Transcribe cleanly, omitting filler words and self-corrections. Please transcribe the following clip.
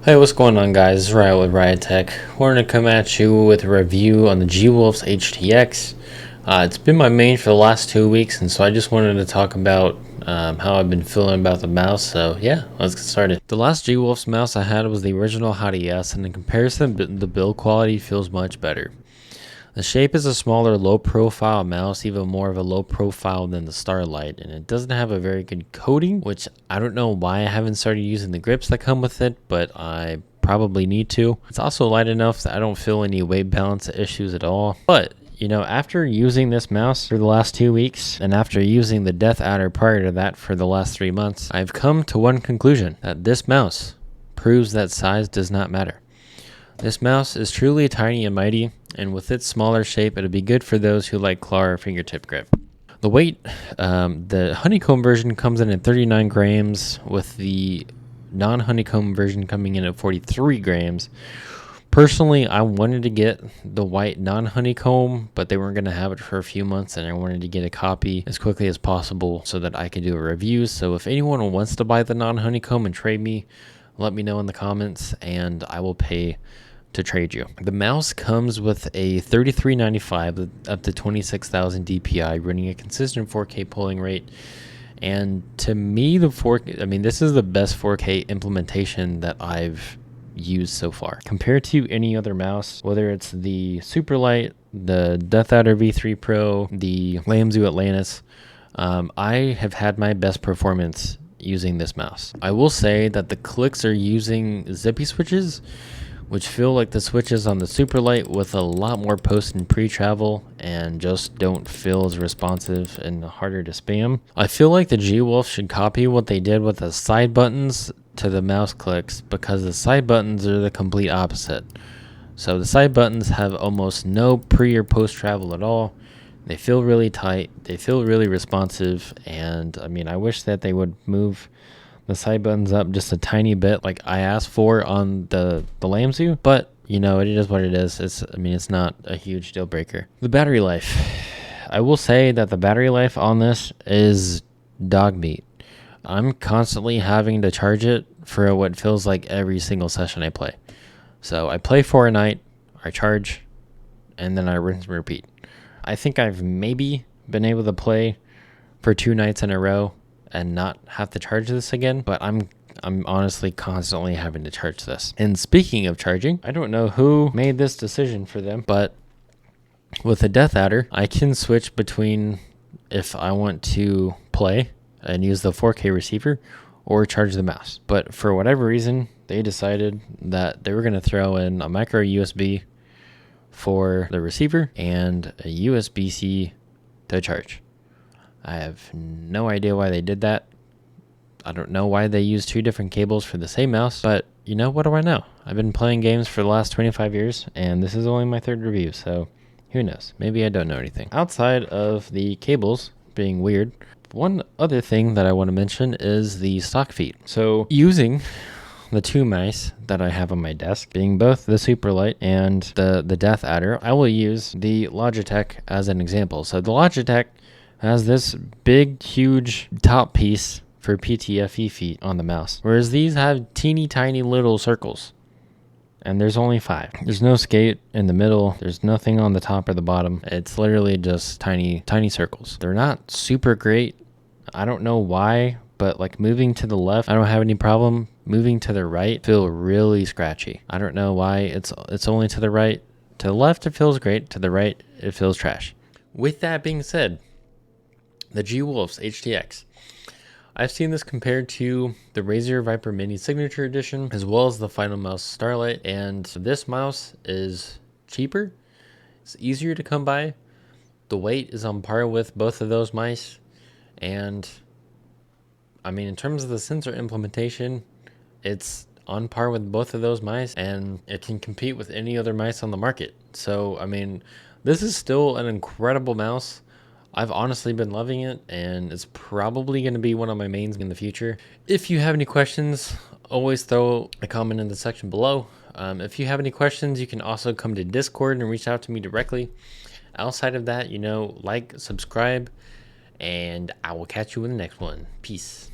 Hey, what's going on, guys? It's Riot with Riot Tech. We're going to come at you with a review on the G-Wolves HTX. It's been my main for the last 2 weeks, and so I just wanted to talk about how I've been feeling about the mouse. So yeah, let's get started. The last G-Wolves mouse I had was the original HTX, and in comparison, the build quality feels much better. The shape is a smaller, low-profile mouse, even more of a low profile than the Starlight, and it doesn't have a very good coating, which I don't know why I haven't started using the grips that come with it, but I probably need to. It's also light enough that I don't feel any weight balance issues at all. But you know, after using this mouse for the last 2 weeks, and after using the Death Adder prior to that for the last 3 months, I've come to one conclusion: that this mouse proves that size does not matter. This mouse is truly tiny and mighty, and with its smaller shape, it'll be good for those who like claw or fingertip grip. The weight, the honeycomb version comes in at 39 grams, with the non-honeycomb version coming in at 43 grams. Personally, I wanted to get the white non-honeycomb, but they weren't going to have it for a few months, and I wanted to get a copy as quickly as possible so that I could do a review. So if anyone wants to buy the non-honeycomb and trade me, let me know in the comments, and I will pay to trade you. The mouse comes with a 3395 up to 26,000 DPI, running a consistent 4K polling rate. And to me, this is the best 4K implementation that I've used so far compared to any other mouse, whether it's the Superlight, the Death Adder V3 Pro, the Lamzu Atlantis. I have had my best performance using this mouse. I will say that the clicks are using zippy switches, which feel like the switches on the Superlight, with a lot more post and pre-travel, and just don't feel as responsive and harder to spam. I feel like the G-Wolf should copy what they did with the side buttons to the mouse clicks, because the side buttons are the complete opposite. So the side buttons have almost no pre or post travel at all. They feel really tight, they feel really responsive, and I mean, I wish that they would move the side buttons up just a tiny bit like I asked for on the Lamzu, but you know, it is what it is. It's not a huge deal breaker. The battery life. I will say that the battery life on this is dog meat. I'm constantly having to charge it for what feels like every single session I play. So I play for a night, I charge, and then I rinse and repeat. I think I've maybe been able to play for 2 nights in a row and not have to charge this again, but I'm honestly constantly having to charge this. And speaking of charging, I don't know who made this decision for them, but with the Death Adder, I can switch between if I want to play and use the 4K receiver or charge the mouse. But for whatever reason, they decided that they were going to throw in a micro USB for the receiver and a USB-C to charge. I have no idea why they did that. I don't know why they used 2 different cables for the same mouse, but you know, what do I know? I've been playing games for the last 25 years, and this is only my 3rd review, so who knows? Maybe I don't know anything. Outside of the cables being weird, one other thing that I want to mention is the stock feet. So using the 2 mice that I have on my desk, being both the Superlight and the Death Adder, I will use the Logitech as an example. So the Logitech has this big, huge top piece for PTFE feet on the mouse, whereas these have teeny tiny little circles, and there's only 5. There's no skate in the middle, there's nothing on the top or the bottom. It's literally just tiny circles. They're not super great. I don't know why, but like moving to the left, I don't have any problem. Moving to the right, feel really scratchy. I don't know why it's only to the right. To the left, it feels great. To the right, it feels trash. With that being said, the G-Wolves HTX. I've seen this compared to the Razer Viper Mini Signature Edition, as well as the Final Mouse Starlight, and this mouse is cheaper. It's easier to come by. The weight is on par with both of those mice, and I mean, in terms of the sensor implementation, it's on par with both of those mice, and it can compete with any other mice on the market. So, I mean, this is still an incredible mouse. I've honestly been loving it, and it's probably going to be one of my mains in the future. If you have any questions, always throw a comment in the section below. If you have any questions, you can also come to Discord and reach out to me directly. Outside of that, you know, like, subscribe, and I will catch you in the next one. Peace.